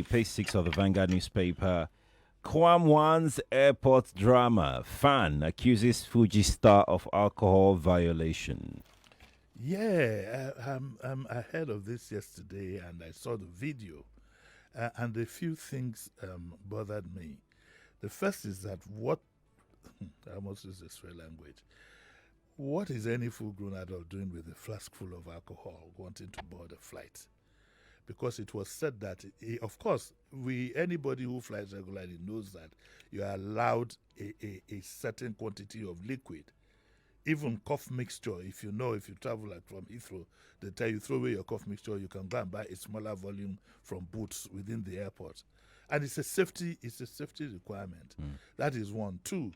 page 6 of the Vanguard newspaper. KWAM airport drama. Fan accuses Fuji star of alcohol violation. Yeah, I'm ahead of this yesterday, and I saw the video, and a few things bothered me. The first is that I almost use this language. What is any full-grown adult doing with a flask full of alcohol, wanting to board a flight? Because it was said that, of course, anybody who flies regularly knows that you are allowed a certain quantity of liquid. Even cough mixture, if you travel like from Heathrow, they tell you throw away your cough mixture, you can go and buy a smaller volume from booths within the airport. And it's a safety requirement. That is one. Two,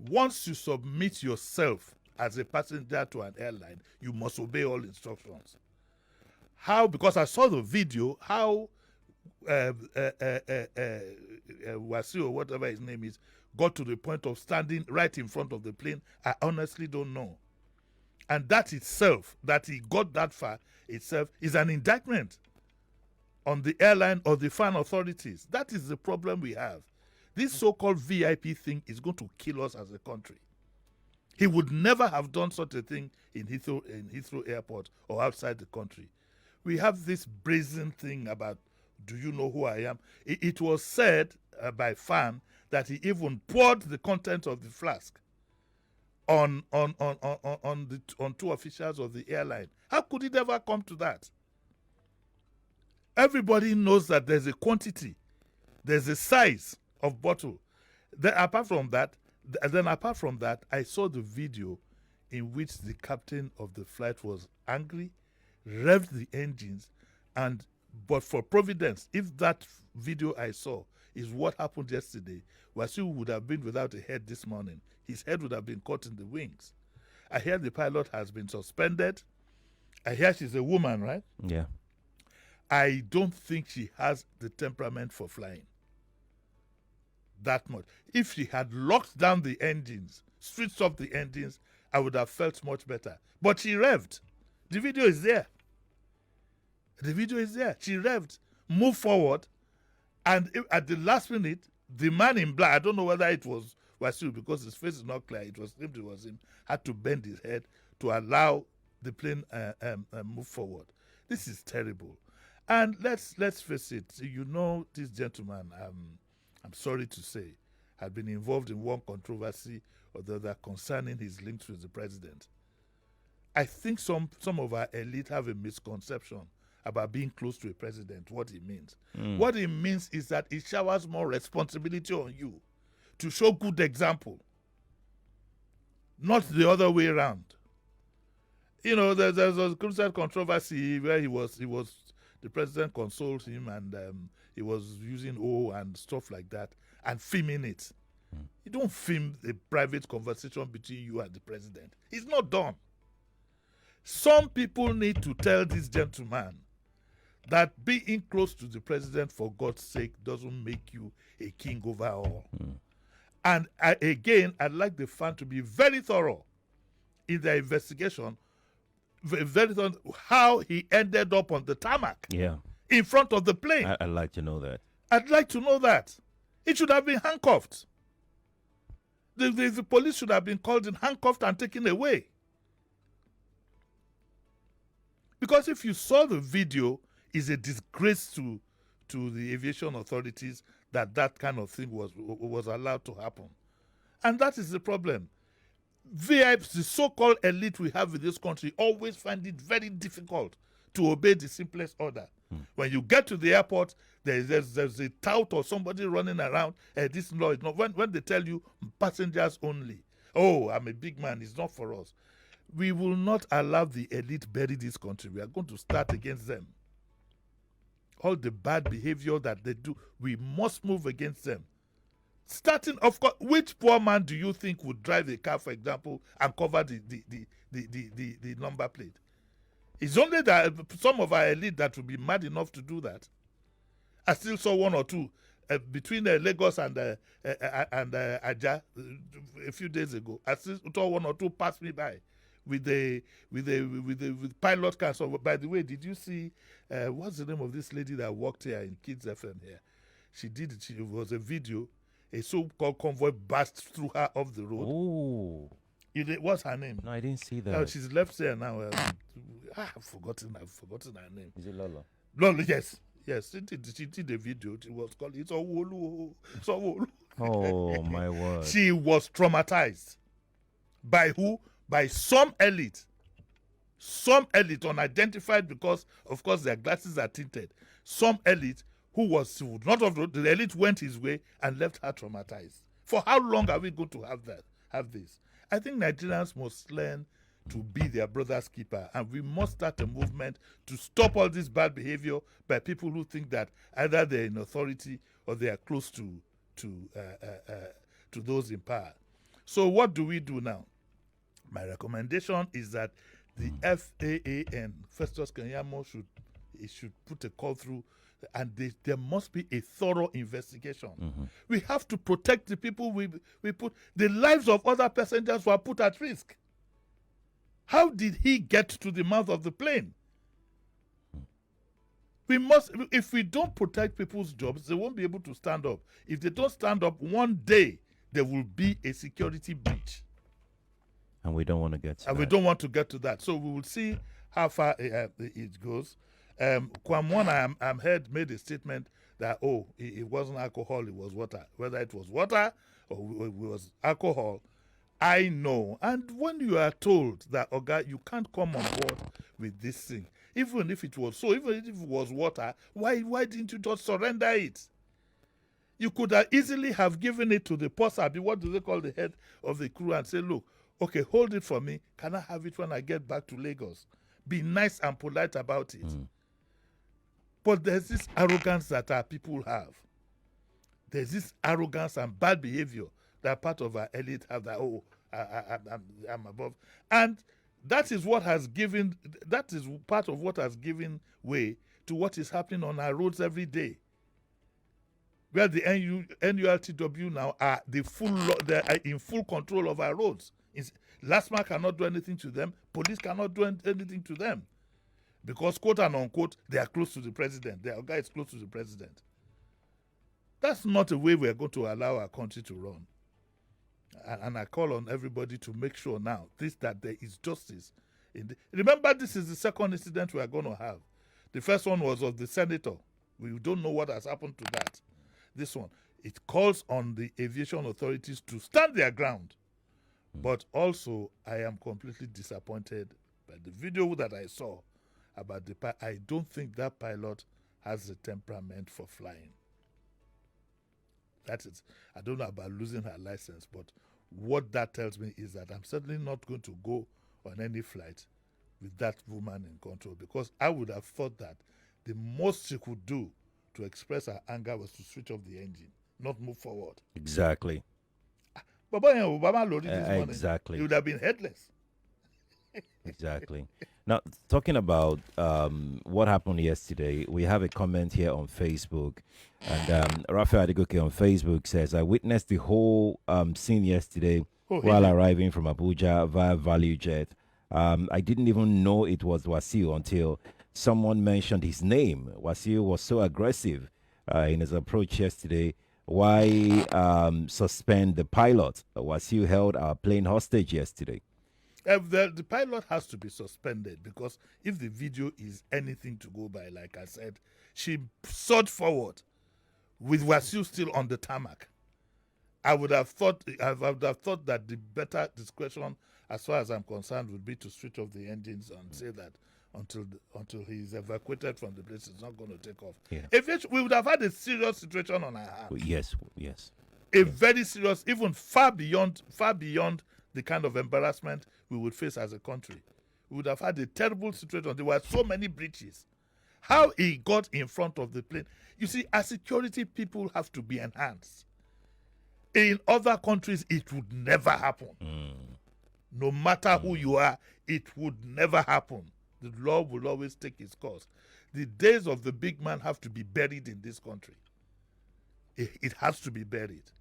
once you submit yourself as a passenger to an airline, you must obey all instructions. How? Because I saw the video, how Wasi or whatever his name is got to the point of standing right in front of the plane, I honestly don't know. And that itself, that he got that far itself, is an indictment on the airline or the fan authorities. That is the problem we have. This so-called VIP thing is going to kill us as a country. He would never have done such a thing in Heathrow Airport or outside the country. We have this brazen thing about, do you know who I am? It was said by fan that he even poured the content of the flask on two officials of the airline. How could it ever come to that? Everybody knows that there's a quantity, there's a size of bottle. Apart from that, I saw the video in which the captain of the flight was angry, revved the engines, but for providence, if that video I saw is what happened yesterday, Wasiu would have been without a head this morning. His head would have been caught in the wings. I hear the pilot has been suspended. I hear she's a woman, right? Yeah. I don't think she has the temperament for flying that much. If she had locked down the engines, switched off the engines, I would have felt much better. But she revved. The video is there. She revved, moved forward, and at the last minute, the man in black, I don't know whether it was Wasiu because his face is not clear, it was him, had to bend his head to allow the plane move forward. This is terrible. And let's face it, this gentleman, I'm sorry to say, had been involved in one controversy or the other concerning his links with the president. I think some of our elite have a misconception about being close to a president, what it means. What it means is that it showers more responsibility on you to show good example, not the other way around. There's a crucial controversy where the president consoled him and he was using and stuff like that and filming it. You don't film a private conversation between you and the president. It's not done. Some people need to tell this gentleman that being close to the president, for God's sake, doesn't make you a king over all. And again, I'd like the fan to be very thorough in their investigation, very thorough how he ended up on the tarmac in front of the plane. I'd like to know that. I'd like to know that. It should have been handcuffed. The police should have been called in, handcuffed, and taken away. Because if you saw the video, it's a disgrace to the aviation authorities that kind of thing was allowed to happen. And that is the problem. VIPs, the so-called elite we have in this country, always find it very difficult to obey the simplest order. When you get to the airport, there's a tout or somebody running around. This law is not. When they tell you passengers only, I'm a big man, it's not for us. We will not allow the elite bury this country. We are going to start against them. All the bad behavior that they do, we must move against them. Starting, of course, which poor man do you think would drive a car, for example, and cover the number plate? It's only that some of our elite that will be mad enough to do that. I still saw one or two between Lagos and Ajah a few days ago. I still saw one or two pass me by with pilot cars. So, by the way, did you see what's the name of this lady that worked here in Kids FM here? She did it. It was a video. A so-called convoy burst through her off the road. Oh. What's her name? No, I didn't see that. She's left here now. I've forgotten her name. Is it Lola? Lola, yes. Yes, she did a video. It was called It's Owolu. Oh, my word. She was traumatized. By who? By some elite. Some elite, unidentified because, of course, their glasses are tinted. Some elite who was not of the elite went his way and left her traumatized. For how long are we going to have this? I think Nigerians must learn to be their brother's keeper, and we must start a movement to stop all this bad behavior by people who think that either they're in authority or they are close to those in power. So what do we do now? My recommendation is that the FAAN, Festus Keyamo, should put a call through, and there must be a thorough investigation. We have to protect the people we put. The lives of other passengers were put at risk. How did he get to the mouth of the plane? We must, if we don't protect people's jobs, they won't be able to stand up. If they don't stand up, one day there will be a security breach. And we don't want to get to that. We don't want to get to that. So we will see how far it goes. KWAM I heard made a statement that, it wasn't alcohol, it was water. Whether it was water or it was alcohol, I know. And when you are told that, you can't come on board with this thing, even if it was so, even if it was water, why didn't you just surrender it? You could have easily have given it to the posabi, what do they call the head of the crew, and say, look, okay, hold it for me. Can I have it when I get back to Lagos? Be nice and polite about it. But there's this arrogance that our people have. There's this arrogance and bad behavior that part of our elite have, that, I'm above. And that is part of what has given way to what is happening on our roads every day. Where the NULTW now are they are in full control of our roads. LASMA cannot do anything to them. Police cannot do anything to them. Because, quote and unquote, they are close to the president. Their guy is close to the president. That's not a way we are going to allow our country to run. And I call on everybody to make sure now that there is justice. Remember, this is the second incident we are going to have. The first one was of the senator. We don't know what has happened to that. This one, it calls on the aviation authorities to stand their ground. But also, I am completely disappointed by the video that I saw about the pilot. I don't think that pilot has the temperament for flying. That is, I don't know about losing her license, but what that tells me is that I'm certainly not going to go on any flight with that woman in control, because I would have thought that the most she could do to express her anger was to switch off the engine, not move forward. Exactly. Obama loaded this morning. Exactly. He would have been headless. Exactly. Now, talking about what happened yesterday, we have a comment here on Facebook. And Raphael Adegoke on Facebook says, I witnessed the whole scene yesterday while arriving from Abuja via Value Jet. I didn't even know it was Wasiu until someone mentioned his name. Wasiu was so aggressive in his approach yesterday. Why suspend the pilot? Wasiu held our plane hostage yesterday. The pilot has to be suspended, because if the video is anything to go by, like I said, she soared forward with Wasiu still on the tarmac. I would have thought that the better discretion, as far as I'm concerned, would be to switch off the engines and say that until he's evacuated from the place, it's not going to take off. Yeah. We would have had a serious situation on our hands. Yes. Very serious, even far beyond the kind of embarrassment we would face as a country. We would have had a terrible situation. There were so many breaches. How he got in front of the plane. You see, as security people have to be enhanced. In other countries, it would never happen. No matter who you are, it would never happen. The law will always take its course. The days of the big man have to be buried in this country. It has to be buried.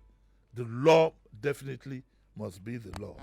The law definitely must be the law.